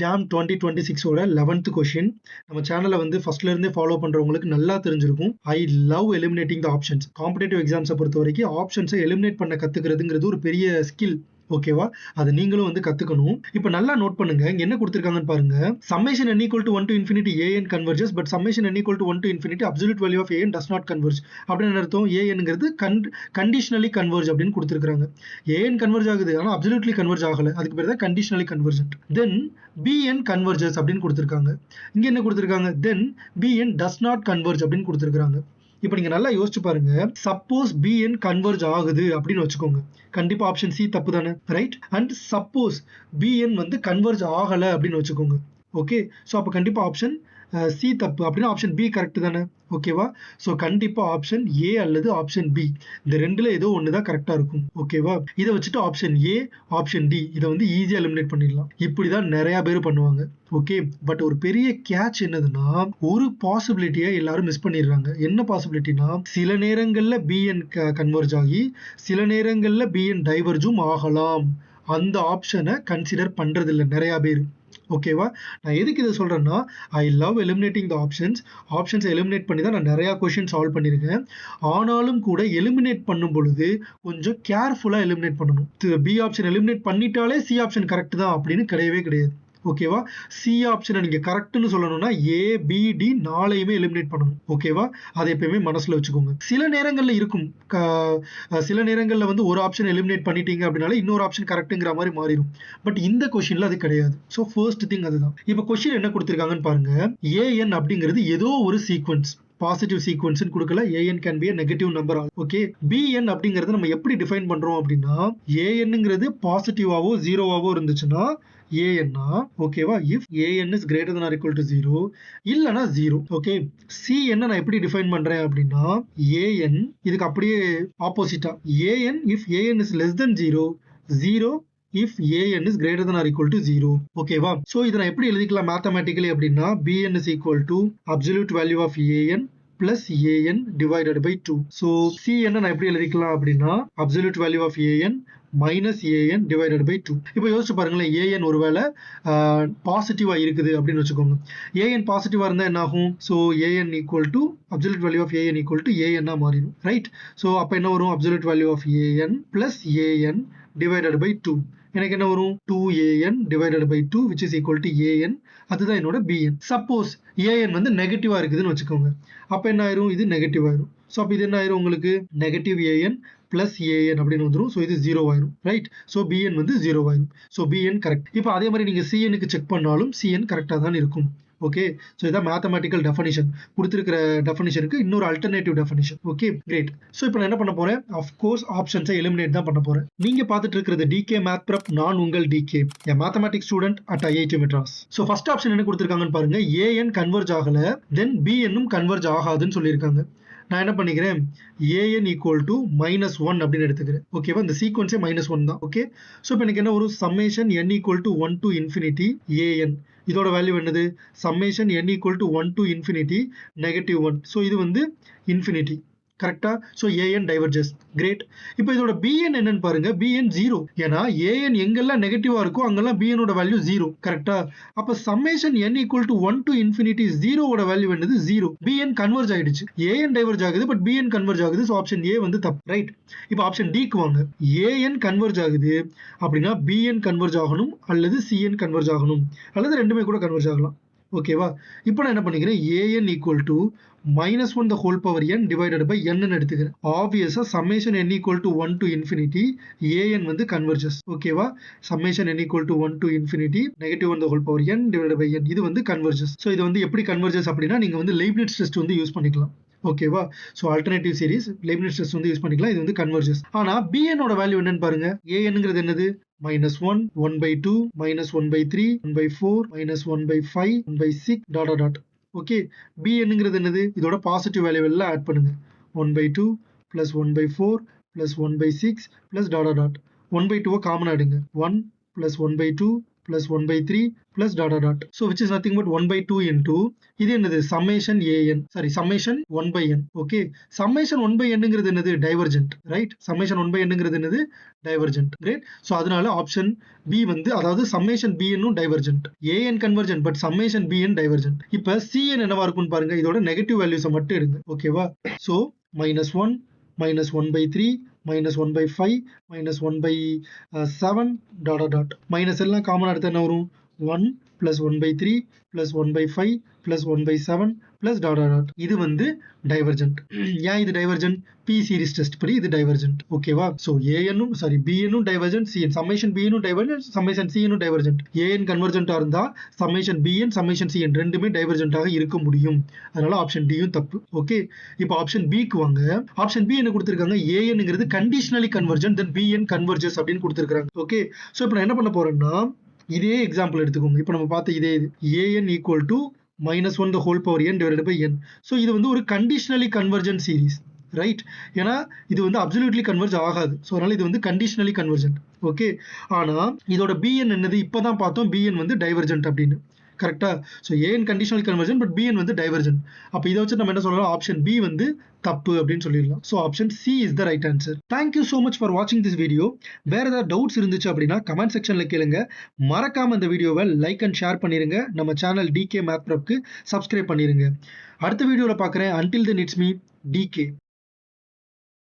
Jam 2026 ஓட 11th question. நம்ம சேனலை வந்து ஃபர்ஸ்ட்ல இருந்தே ஃபாலோ பண்றவங்களுக்கு நல்லா தெரிஞ்சிருக்கும். I love eliminating the options. Competitive எக்ஸாம்ஸை பொறுத்த வரைக்கும் ஆப்ஷன்ஸை எலிமினேட் பண்ண கத்துக்கிறதுங்கிறது ஒரு பெரிய ஸ்கில். ஓகேவா? அது நீங்களும் வந்து கத்துக்கணும். இப்ப நல்லா நோட் பண்ணுங்க. இங்க என்ன கொடுத்திருக்காங்கன்னு பாருங்க. summation n equal to 1 to infinity an converges but summation n equal to 1 to infinity absolute value of an does not converge. அப்படின்னு அர்த்தம் anங்கிறது conditionally converge அப்படின்னு கொடுத்திருக்காங்க. an converge ஆகுது ஆனா absolutely converge ஆகல. அதுக்கு பேர் தான் conditionally convergent. then bn converges அப்படின்னு கொடுத்திருக்காங்க. இங்க என்ன கொடுத்திருக்காங்க? then bn does not converge அப்படின்னு கொடுத்திருக்காங்க. இப்போ நீங்க நல்லா யோசிச்சு பாருங்க. சப்போஸ் bn கன்வர்ஜ் ஆகுது அப்படின்னு வச்சுக்கோங்க. கண்டிப்பா ஆப்ஷன் சி தப்பு தானே, ரைட்? அண்ட் சப்போஸ் bn வந்து கன்வர்ஜ் ஆகல அப்படின்னு வச்சுக்கோங்க. ஓகே, ஸோ அப்போ கண்டிப்பா ஆப்ஷன் சி தப்பு. அப்படின்னா ஆப்ஷன் பி கரெக்ட் தானே? ஓகேவா? ஸோ கண்டிப்பா ஆப்ஷன் ஏ அல்லது ஆப்ஷன் பி, இந்த ரெண்டுல ஏதோ ஒன்று தான் கரெக்டா இருக்கும். ஓகேவா? இதை வச்சுட்டு ஆப்ஷன் ஏ, ஆப்ஷன் டி இதை வந்து ஈஸியா எலிமினேட் பண்ணிடலாம். இப்படிதான் நிறைய பேர் பண்ணுவாங்க. ஓகே, பட் ஒரு பெரிய கேட்ச் என்னதுன்னா, ஒரு பாசிபிலிட்டியை எல்லாரும் மிஸ் பண்ணிடுறாங்க. என்ன பாசிபிலிட்டினா, சில நேரங்கள்ல பிஎன் கன்வர்ஜ் ஆகி சில நேரங்கள்ல பிஎன் டைவர்ஜும் ஆகலாம். அந்த ஆப்ஷனை கன்சிடர் பண்றது இல்லை நிறைய பேர். ஓகேவா? நான் எதுக்கு இதை சொல்றேன்னா, ஐ love eliminating the options eliminate பண்ணி தான் நான் நிறைய கொஸ்டின் சால்வ் பண்ணியிருக்கேன். ஆனாலும் கூட எலிமினேட் பண்ணும் பொழுது கொஞ்சம் கேர்ஃபுல்லா எலிமினேட் பண்ணணும். பி ஆப்ஷன் எலிமினேட் பண்ணிட்டாலே சி ஆப்ஷன் கரெக்ட் தான் அப்படின்னு கிடையவே கிடையாது. ஓகேவா? சி ஆப்ஷனை நீங்க கரெக்ட்னு சொல்லணும்னா ஏ, பி, டி நாளையுமே எலிமினேட் பண்ணணும். ஓகேவா? அதை எப்பயுமே மனசுல வச்சுக்கோங்க. சில நேரங்கள்ல இருக்கும், சில நேரங்கள்ல வந்து ஒரு ஆப்ஷன் எலிமினேட் பண்ணிட்டீங்க அப்படின்னால இன்னொரு ஆப்ஷன் கரெக்ட்ங்கிற மாதிரி மாறிடும். பட் இந்த கொஸ்டின்ல அது கிடையாது. ஸோ ஃபர்ஸ்ட் திங் அதுதான். இப்போ கொஸ்டின் என்ன கொடுத்திருக்காங்கன்னு பாருங்க. ஏஎன் அப்படிங்கிறது ஏதோ ஒரு சீக்வன்ஸ், பாசிட்டிவ் சீக்வன்ஸ் கொடுக்கல. A n can be a negative number. Okay, b n அப்படிங்கறது நம்ம எப்படி டிஃபைன் பண்றோம் அப்படின்னா, ஏஎன்ங்கிறது பாசிட்டிவாவோ ஜீரோவாவோ இருந்துச்சுன்னா ஏஎன்னா, ஓகேவா? If a n is greater than or equal to 0 இல்லனா 0. ஓகே, சிஎன் நான் எப்படி டிஃபைன் பண்றேன் அப்படின்னா, ஏஎன் இதுக்கு அப்படியே ஆப்போசிட்டா, AN if a n is less than 0, 0 if an is greater than or equal to 0. ஓகேவா? சோ இதை நான் எப்படி எழுதிக்கலாம் மேத்தமேட்டிக்கலி அப்படின்னா, bn is equal to absolute value of an plus an divided by 2. so cn நான் எப்படி எழுதிக்கலாம் அப்படின்னா, absolute value of an minus an divided by 2. இப்போ யோசிச்சு பாருங்களேன், an ஒருவேளை பாசிட்டிவா இருக்குது அப்படின்னு வச்சுக்கோங்க. an பாசிட்டிவா இருந்தா என்ன ஆகும்? so an equal to absolute value of an equal to an மாறிடும், ரைட்? so அப்ப என்ன வரும்? absolute value of an plus an divided by 2. எனக்கு என்ன வரும்? 2an divided by 2 which is equal to an. அதுதான் என்னோட bn. சப்போஸ் an வந்து நெகட்டிவா இருக்குதுன்னு வச்சுக்கோங்க. அப்ப என்ன ஆயிரும்? இது நெகட்டிவ் ஆயிரும். ஸோ அப்போ இது என்ன ஆயிரும்? உங்களுக்கு நெகட்டிவ் an பிளஸ் an அப்படின்னு வந்துடும். ஸோ இது 0 ஆயிரும், ரைட்? ஸோ bn வந்து 0 ஆயிரும். So bn correct. இப்போ அதே மாதிரி நீங்க cnக்கு செக் பண்ணாலும் cn கரெக்டா தான் இருக்கும். ஓகே, ஸோ இதான் மேத்தமேட்டிக்கல் டெஃபனிஷன். கொடுத்திருக்கிற டெஃபனிஷனுக்கு இன்னொரு alternative definition. Okay, great. So இப்போ நான் என்ன பண்ண போறேன்? அஃப்கோர்ஸ் ஆப்ஷன்ஸை எலிமினேட் தான் பண்ண போறேன். நீங்க பார்த்துட்டு இருக்கிறது டிகே மேத் பிரப். நான் உங்கள் DK, a mathematics student at IIT Madras. So first option என்ன கொடுத்திருக்காங்கன்னு பாருங்க. ஏஎன் கன்வர்ஜ் ஆகல, தென் பிஎன்னும் கன்வர்ஜ் ஆகாதுன்னு சொல்லியிருக்காங்க. நான் என்ன பண்ணிக்கிறேன்? an ஈக்குவல் டு -1 அப்படின்னு எடுத்துக்கிறேன். ஓகேவா? இந்த சீக்வன்ஸே -1 தான். ஓகே, ஸோ இப்போ எனக்கு என்ன ஒரு summation n equal to 1 to infinity an. இதோட வேல்யூ என்னது? Summation n equal to 1 to infinity -1. So இது வந்து இன்ஃபினிட்டி, கரெக்டா? So an diverges. கிரேட். இப்போ இதோட bn என்னன்னு பாருங்க. bn 0. ஏன்னா an எங்கெல்லாம் நெகட்டிவா இருக்கோ அங்கெல்லாம் bn ஓட வேல்யூ 0, கரெக்டா? அப்ப summation n equal to 1 to infinity 0 ஓட வேல்யூ என்னது? 0. bn கன்வர்ஜ் ஆயிடுச்சு. an டைவர்ஜ் ஆகுது, பட் bn கன்வர்ஜ் ஆகுது. ஸோ ஆப்ஷன் ஏ வந்து தப்பு, ரைட்? இப்போ ஆப்ஷன் டிக்கு வாங்க. an கன்வர்ஜ் ஆகுது அப்படின்னா bn கன்வர்ஜ் ஆகணும் அல்லது cn கன்வர்ஜ் ஆகணும், அல்லது ரெண்டுமே கூட கன்வர்ஜ் ஆகலாம். ஓகேவா? இப்போ நான் என்ன பண்ணிக்கிறேன்? an equal to -1 the whole power n divided by n ன்னு எடுத்துக்கிறேன். ஆப்வியஸா summation n equal to 1 to infinity an வந்து converges. ஓகேவா? summation n equal to 1 to infinity -1 the whole power n divided by n இது வந்து converges. So இது வந்து எப்படி converges அப்படின்னா, நீங்க வந்து லெய்ப்னிட்ஸ் டெஸ்ட் வந்து யூஸ் பண்ணிக்கலாம். ஓகேவா? ஸோ ஆல்டர்னேட்டிவ் சீரிஸ் லெய்ப்னிட்ஸ் டெஸ்ட் வந்து யூஸ் பண்ணிக்கலாம். இது வந்து கன்வர்ஜஸ். ஆனா bn ஓட வேல்யூ என்னன்னு பாருங்க. anங்கிறது என்னது? -1, 1/2, -1/3, 1/4, -1/5, 1/6 டாட் டாட். ஓகே, bnங்கிறது என்னது? இதோட பாசிட்டிவ் வேல்யூ எல்லாம் ஆட் பண்ணுங்க. 1/2 + 1/4 + 1/6 + டாட் டாட். 1/2 காமன் ஆடுங்க. 1 + 1/2 plus 1 by 3 plus dot dot dot. So which is nothing but 1 by 2 into இது என்னது summation an sorry summation 1 by n. Okay, summation 1 by n ங்கிறது என்னது divergent, right? Summation 1 by n ங்கிறது என்னது divergent, right? So அதனால option B வந்து அதாவது summation bn um divergent, an convergent but summation bn divergent. இப்ப cn என்னவா இருக்கும்னு பாருங்க, இதோட நெகட்டிவ் வேல்யூஸ் மட்டும் எடுங்க. ஓகேவா? So -1 -1 by 3 -1 by 5 -1 by 7 dot dot dot. Minus எல்லாம் காமன் எடுத்தா என்ன வரும்? 1 plus 1 by 3 plus 1 by 5 plus 1 by 7 plus dot dot dot. இது வந்து divergent. ஏன் இது divergent? P series test படி இது divergent. ஓகேவா? So an um sorry bn um divergent, cn summation bn um divergent, summation cn um divergent. an convergent இருந்தா summation bn summation cn ரெண்டுமே divergent ஆக இருக்க முடியும். அதனால ஆப்ஷன் D யும் தப்பு. ஓகே, இப்போ ஆப்ஷன் B க்கு வாங்க. ஆப்ஷன் B என்ன கொடுத்திருக்காங்க? an ங்கிறது conditionally convergent then bn converges அப்படின்னு கொடுத்திருக்காங்க. ஓகே, சோ இப்போ நான் என்ன பண்ண போறேன்னா இதே எக்ஸாம்பிள் எடுத்துக்கோங்க. இப்போ நம்ம பார்த்த இதே an equal to -1 the whole power n divided by n. So இது வந்து ஒரு conditionally convergent series, ரைட்? ஏன்னா இது வந்து அப்சல்யூட்லி கன்வர்ஜ் ஆகாது. ஸோ அதனால இது வந்து கண்டிஷனலி கன்வர்ஜென்ட். ஓகே, ஆனா இதோட bn என்னது? இப்பதான் பார்த்தோம் bn வந்து டைவர்ஜென்ட் அப்படின்னு. கரெக்டா? So an conditional convergent but bn வந்து டைவர்ஜென்ட். அப்போ இதை வச்சு நம்ம என்ன சொல்லலாம்? ஆப்ஷன் B வந்து தப்பு அப்படின்னு சொல்லிடலாம். So option C is the right answer. Thank you so much for வாட்சிங் திஸ் வீடியோ. வேற ஏதாவது டவுட்ஸ் இருந்துச்சு அப்படின்னா கமெண்ட் செக்ஷன்ல கேளுங்க. மறக்காம இந்த வீடியோவை லைக் அண்ட் ஷேர் பண்ணிருங்க. நம்ம சேனல் DK Math Prepக்கு சப்ஸ்கிரைப் பண்ணிருங்க. அடுத்த வீடியோவில் பார்க்குறேன். Until then it's me DK.